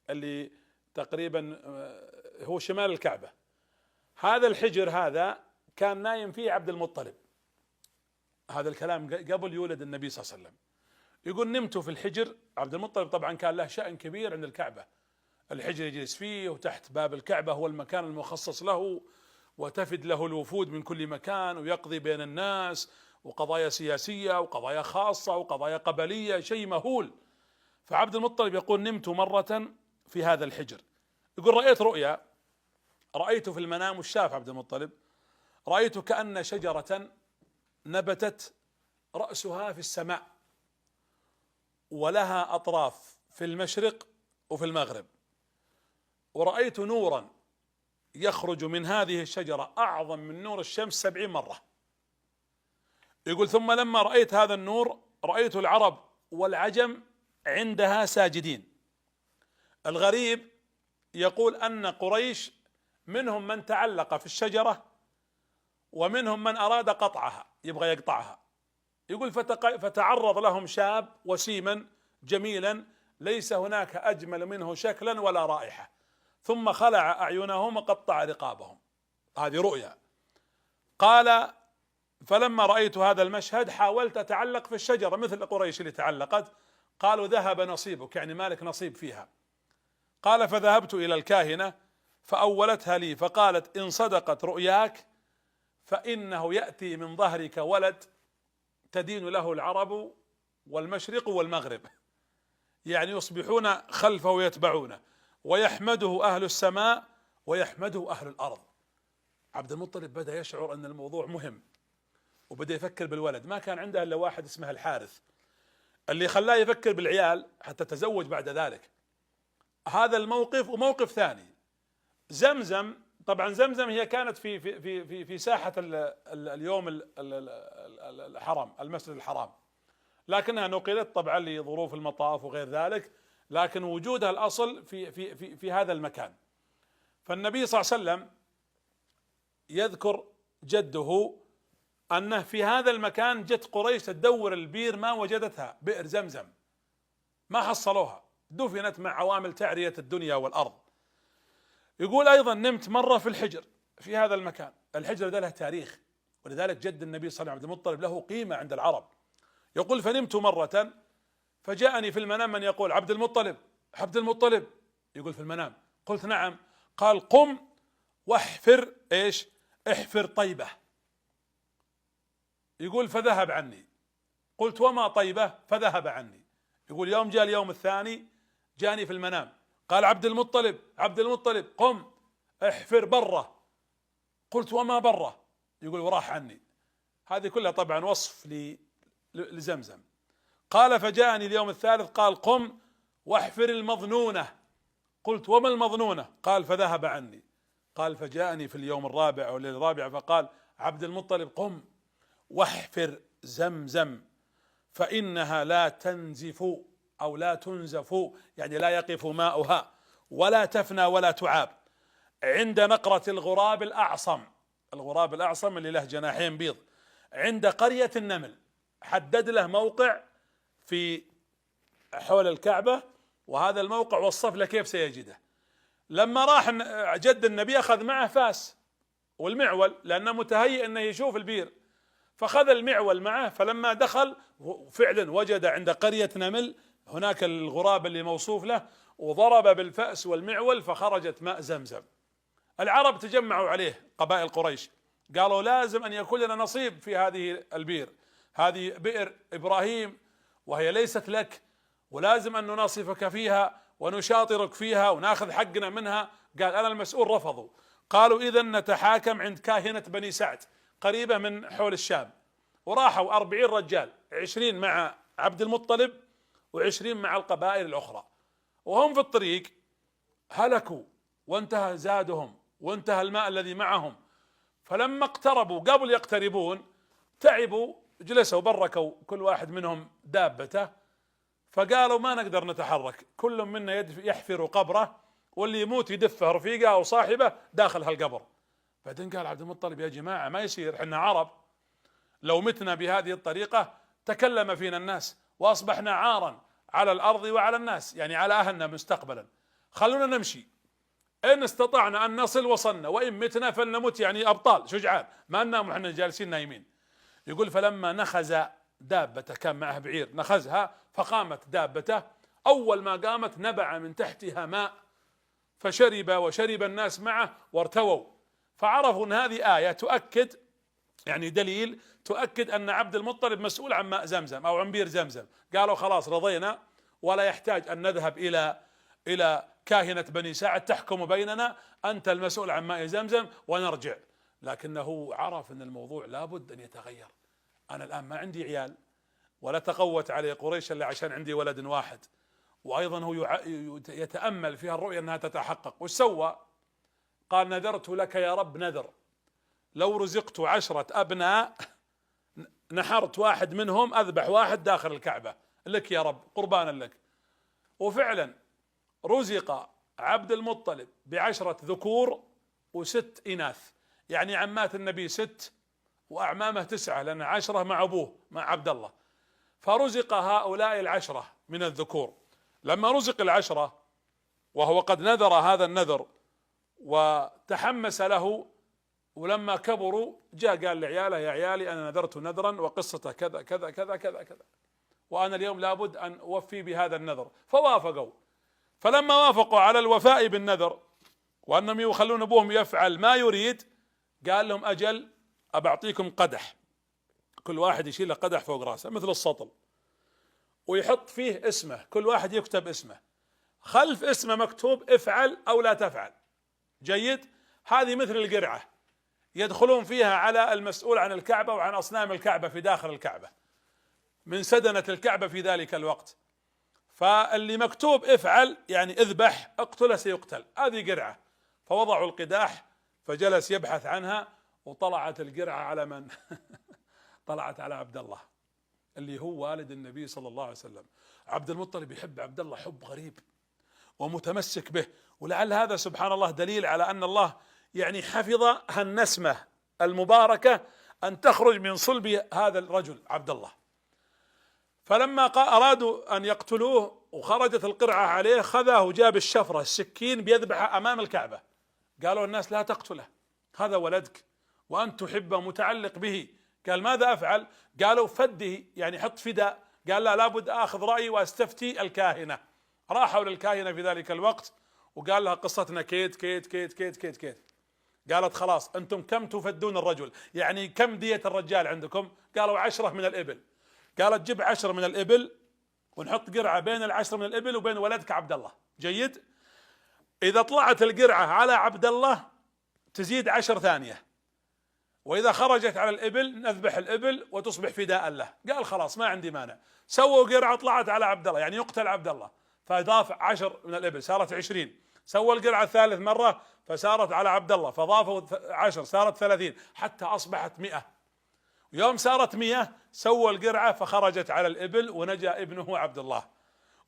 اللي تقريبا هو شمال الكعبة. هذا الحجر هذا كان نايم فيه عبد المطلب. هذا الكلام قبل يولد النبي صلى الله عليه وسلم. يقول نمت في الحجر. عبد المطلب طبعا كان له شأن كبير عند الكعبة، الحجر يجلس فيه، وتحت باب الكعبة هو المكان المخصص له، وتفد له الوفود من كل مكان، ويقضي بين الناس، وقضايا سياسية وقضايا خاصة وقضايا قبلية، شيء مهول. فعبد المطلب يقول نمت مرة في هذا الحجر. يقول رأيت رؤيا، رأيت في المنام، والشاف عبد المطلب، رأيت كأن شجرة نبتت رأسها في السماء، ولها أطراف في المشرق وفي المغرب، ورأيت نورا يخرج من هذه الشجرة أعظم من نور الشمس 70 مرة. يقول ثم لما رأيت هذا النور رأيت العرب والعجم عندها ساجدين. الغريب يقول أن قريش منهم من تعلق في الشجرة، ومنهم من أراد قطعها، يبغى يقطعها. يقول فتعرض لهم شاب وسيما جميلا ليس هناك أجمل منه شكلا ولا رائحة، ثم خلع أعينهم وقطع رقابهم. هذه رؤيا. قال فلما رأيت هذا المشهد حاولت أتعلق في الشجرة مثل قريش اللي تعلقت، قالوا ذهب نصيبك، يعني مالك نصيب فيها. قال فذهبت إلى الكاهنة فأولتها لي، فقالت إن صدقت رؤياك فإنه يأتي من ظهرك ولد تدين له العرب والمشرق والمغرب، يعني يصبحون خلفه ويتبعونه، ويحمده أهل السماء ويحمده أهل الأرض. عبد المطلب بدأ يشعر أن الموضوع مهم، وبدأ يفكر بالولد. ما كان عنده إلا واحد اسمه الحارث، اللي خلاه يفكر بالعيال حتى تزوج بعد ذلك. هذا الموقف. وموقف ثاني زمزم. طبعا زمزم هي كانت في ساحة اليوم الحرم، المسجد الحرام، لكنها نقلت طبعا لظروف المطاف وغير ذلك، لكن وجودها الأصل في هذا المكان. فالنبي صلى الله عليه وسلم يذكر جده أنه في هذا المكان جت قريش تدور البير ما وجدتها، بئر زمزم ما حصلوها، دفنت مع عوامل تعرية الدنيا والأرض. يقول أيضا نمت مرة في الحجر في هذا المكان. الحجر ده له تاريخ، ولذلك جد النبي صلى الله عليه وسلم عبد المطلب له قيمة عند العرب. يقول فنمت مرة فجاءني في المنام من يقول عبد المطلب عبد المطلب. يقول في المنام قلت نعم. قال قم واحفر ايش؟ احفر طيبة. يقول فذهب عني. قلت وما طيبة؟ فذهب عني. يقول يوم جاء اليوم الثاني جاني في المنام قال عبد المطلب عبد المطلب قم احفر برة. قلت وما برة؟ يقول وراح عني. هذه كلها طبعا وصف لزمزم. قال فجاءني اليوم الثالث قال قم واحفر المظنونة. قلت وما المظنونة؟ قال فذهب عني. قال فجاءني في اليوم الرابع أو الليلة الرابعة فقال عبد المطلب قم واحفر زمزم فإنها لا تنزف أو لا تنزف، يعني لا يقف ماؤها ولا تفنى ولا تعاب عند نقرة الغراب الأعصم. الغراب الأعصم اللي له جناحين بيض عند قرية النمل. حدد له موقع في حول الكعبة، وهذا الموقع وصف له كيف سيجده. لما راح جد النبي أخذ معه فاس والمعول لأنه متهيئ أنه يشوف البير، فخذ المعول معه. فلما دخل فعلا وجد عند قرية نمل هناك الغراب اللي موصوف له، وضرب بالفأس والمعول فخرجت ماء زمزم. العرب تجمعوا عليه، قبائل قريش، قالوا لازم أن يكون لنا نصيب في هذه البير، هذه بئر إبراهيم وهي ليست لك، ولازم أن نناصفك فيها ونشاطرك فيها وناخذ حقنا منها. قال أنا المسؤول. رفضوا. قالوا إذن نتحاكم عند كاهنة بني سعد قريبة من حول الشام. وراحوا 40 رجال، 20 مع عبد المطلب و20 مع القبائل الأخرى، وهم في الطريق هلكوا وانتهى زادهم وانتهى الماء الذي معهم. فلما اقتربوا قبل يقتربون تعبوا، جلسوا بركوا كل واحد منهم دابته، فقالوا ما نقدر نتحرك، كل منا يحفر قبره، واللي يموت يدفه رفيقه أو صاحبه داخل هالقبر. بعدين قال عبد المطلب يا جماعة ما يصير، احنا عرب، لو متنا بهذه الطريقة تكلم فينا الناس وأصبحنا عارا على الأرض وعلى الناس، يعني على أهلنا مستقبلا. خلونا نمشي، إن استطعنا أن نصل وصلنا، وإن متنا فلنمت، يعني أبطال شجعان ما ننام وإحنا جالسين نايمين. يقول فلما نخز دابته، كان معه بعير نخزها فقامت دابته، أول ما قامت نبع من تحتها ماء فشرب وشرب الناس معه وارتووا، فعرفوا أن هذه آية تؤكد، يعني دليل تؤكد أن عبد المطلب مسؤول عن ماء زمزم أو عن بير زمزم. قالوا خلاص رضينا ولا يحتاج أن نذهب إلى كاهنة بني ساعد تحكم بيننا، أنت المسؤول عن ماء زمزم ونرجع. لكنه عرف أن الموضوع لابد أن يتغير. أنا الآن ما عندي عيال ولا تقوت علي قريش إلا عشان عندي ولد واحد، وأيضا هو يتأمل فيها الرؤيا أنها تتحقق. وش سوى؟ قال نذرت لك يا رب نذر، لو رزقت 10 أبناء نحرت واحد منهم، أذبح واحد داخل الكعبة لك يا رب قربانا لك. وفعلا رزق عبد المطلب ب10 ذكور و6 إناث، يعني عمات النبي 6 وأعمامه 9، لأن 10 مع أبوه مع عبد الله. فرزق هؤلاء 10 من الذكور. لما رزق 10 وهو قد نذر هذا النذر وتحمس له، ولما كبروا جاء قال لعياله يا عيالي أنا نذرت نذرا وقصته كذا كذا كذا كذا كذا، وأنا اليوم لابد أن أوفي بهذا النذر. فوافقوا. فلما وافقوا على الوفاء بالنذر وأنهم يخلون أبوهم يفعل ما يريد، قال لهم أجل أبعطيكم قدح، كل واحد يشيل قدح فوق راسه مثل السطل ويحط فيه اسمه، كل واحد يكتب اسمه، خلف اسمه مكتوب افعل أو لا تفعل. جيد؟ هذه مثل القرعة يدخلون فيها على المسؤول عن الكعبة وعن أصنام الكعبة في داخل الكعبة من سدنة الكعبة في ذلك الوقت. فاللي مكتوب افعل يعني اذبح اقتل سيقتل، هذه قرعة. فوضعوا القداح فجلس يبحث عنها، وطلعت القرعة على من؟ طلعت على عبد الله اللي هو والد النبي صلى الله عليه وسلم. عبد المطلب يحب عبد الله حب غريب ومتمسك به، ولعل هذا سبحان الله دليل على أن الله يعني حفظ هالنسمة المباركة أن تخرج من صلب هذا الرجل عبد الله. فلما أرادوا أن يقتلوه وخرجت القرعة عليه، خذاه وجاب الشفرة السكين بيذبحه أمام الكعبة. قالوا الناس لا تقتله، هذا ولدك وأنت تحبه متعلق به. قال ماذا أفعل؟ قالوا فده، يعني حط فداء. قال لا، لابد آخذ رأيي واستفتي الكاهنة. راحوا للكاهنة في ذلك الوقت وقال لها قصتنا كيت كيت كيت كيت كيت كيت. قالت خلاص أنتم كم تفدون الرجل، يعني كم دية الرجال عندكم؟ قالوا 10 من الإبل. قالت جيب 10 من الإبل ونحط قرعة بين 10 من الإبل وبين ولدك عبد الله. جيد؟ إذا طلعت القرعة على عبد الله تزيد 10 ثانية، وإذا خرجت على الإبل نذبح الإبل وتصبح فداء له. قال خلاص ما عندي مانع. سووا قرعة طلعت على عبد الله، يعني يقتل عبد الله، فضاف 10 من الإبل صارت 20. سووا القرعة الثالث مرة فصارت على عبد الله، فضافوا 10 صارت 30 حتى أصبحت 100. يوم صارت 100 سووا القرعة فخرجت على الإبل ونجا ابنه عبد الله.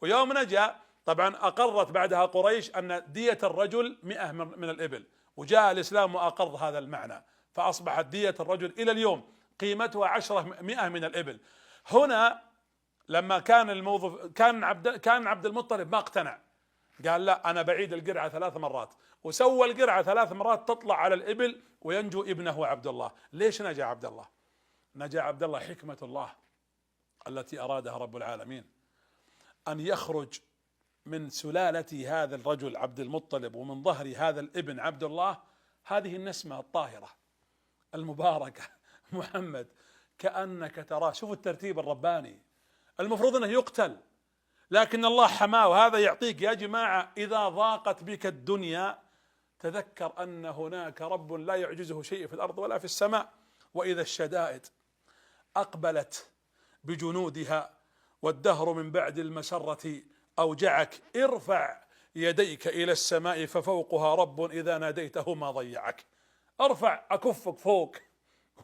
ويوم نجا طبعا أقرت بعدها قريش أن دية الرجل 100 من الإبل، وجاء الإسلام وأقر هذا المعنى، فأصبحت دية الرجل إلى اليوم قيمتها 100 من الإبل. هنا لما كان الموظف كان عبد المطلب ما اقتنع، قال لا أنا بعيد القرعة 3 مرات، وسوى القرعة 3 مرات تطلع على الإبل وينجو ابنه عبد الله. ليش نجا عبد الله؟ نجا عبد الله حكمة الله التي أرادها رب العالمين أن يخرج من سلالة هذا الرجل عبد المطلب ومن ظهر هذا الابن عبد الله هذه النسمة الطاهرة المباركة محمد، كأنك تراه. شوفوا الترتيب الرباني، المفروض أنه يقتل لكن الله حماه. وهذا يعطيك يا جماعة إذا ضاقت بك الدنيا تذكر أن هناك رب لا يعجزه شيء في الأرض ولا في السماء. وإذا الشدائد أقبلت بجنودها والدهر من بعد المسرة أوجعك، ارفع يديك إلى السماء ففوقها رب إذا ناديته ما ضيعك. ارفع أكفك فوق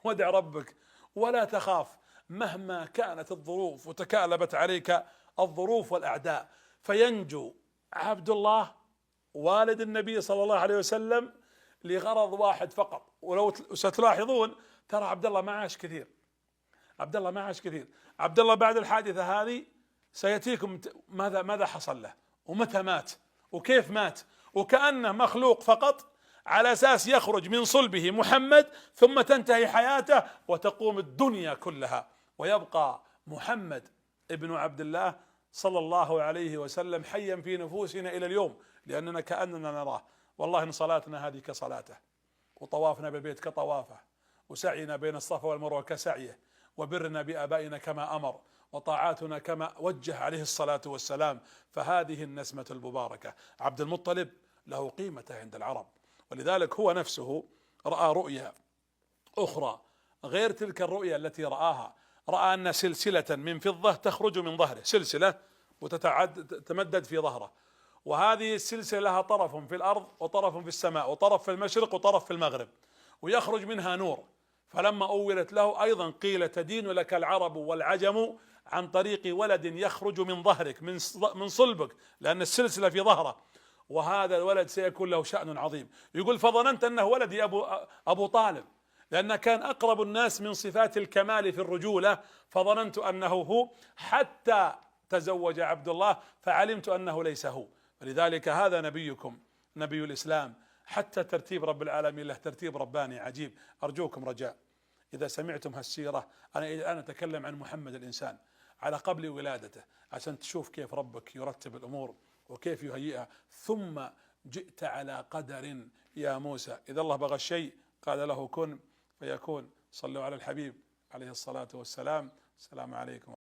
وادع ربك ولا تخاف مهما كانت الظروف وتكالبت عليك الظروف والأعداء. فينجو عبد الله والد النبي صلى الله عليه وسلم لغرض واحد فقط. ولو ستلاحظون ترى عبد الله ما عاش كثير، عبد الله ما عاش كثير. عبد الله بعد الحادثة هذه سيأتيكم ماذا حصل له ومتى مات وكيف مات، وكأنه مخلوق فقط على أساس يخرج من صلبه محمد ثم تنتهي حياته وتقوم الدنيا كلها، ويبقى محمد ابن عبد الله صلى الله عليه وسلم حيا في نفوسنا إلى اليوم، لأننا كأننا نراه. والله إن صلاتنا هذه كصلاته، وطوافنا بالبيت كطوافه، وسعينا بين الصفا والمروة كسعيه، وبرنا بآبائنا كما أمر، وطاعاتنا كما وجه عليه الصلاة والسلام. فهذه النسمة المباركة. عبد المطلب له قيمته عند العرب، ولذلك هو نفسه رأى رؤيا أخرى غير تلك الرؤيا التي رآها. رأى أن سلسلة من فضة تخرج من ظهره، سلسلة وتتمدد في ظهره، وهذه السلسلة لها طرف في الأرض وطرف في السماء وطرف في المشرق وطرف في المغرب، ويخرج منها نور. فلما أولت له أيضا قيل تدين لك العرب والعجم عن طريق ولد يخرج من ظهرك من صلبك، لأن السلسلة في ظهره، وهذا الولد سيكون له شأن عظيم. يقول فظننت أنه ولدي أبو طالب، لأن كان أقرب الناس من صفات الكمال في الرجولة، فظننت أنه هو حتى تزوج عبد الله فعلمت أنه ليس هو. فلذلك هذا نبيكم نبي الإسلام، حتى ترتيب رب العالمين له ترتيب رباني عجيب. أرجوكم رجاء إذا سمعتم هالسيرة، أنا الآن أتكلم عن محمد الإنسان على قبل ولادته، عشان تشوف كيف ربك يرتب الأمور وكيف يهيئها. ثم جئت على قدر يا موسى، إذا الله بغى الشيء قال له كن فيكون. صلوا على الحبيب عليه الصلاة والسلام. السلام عليكم.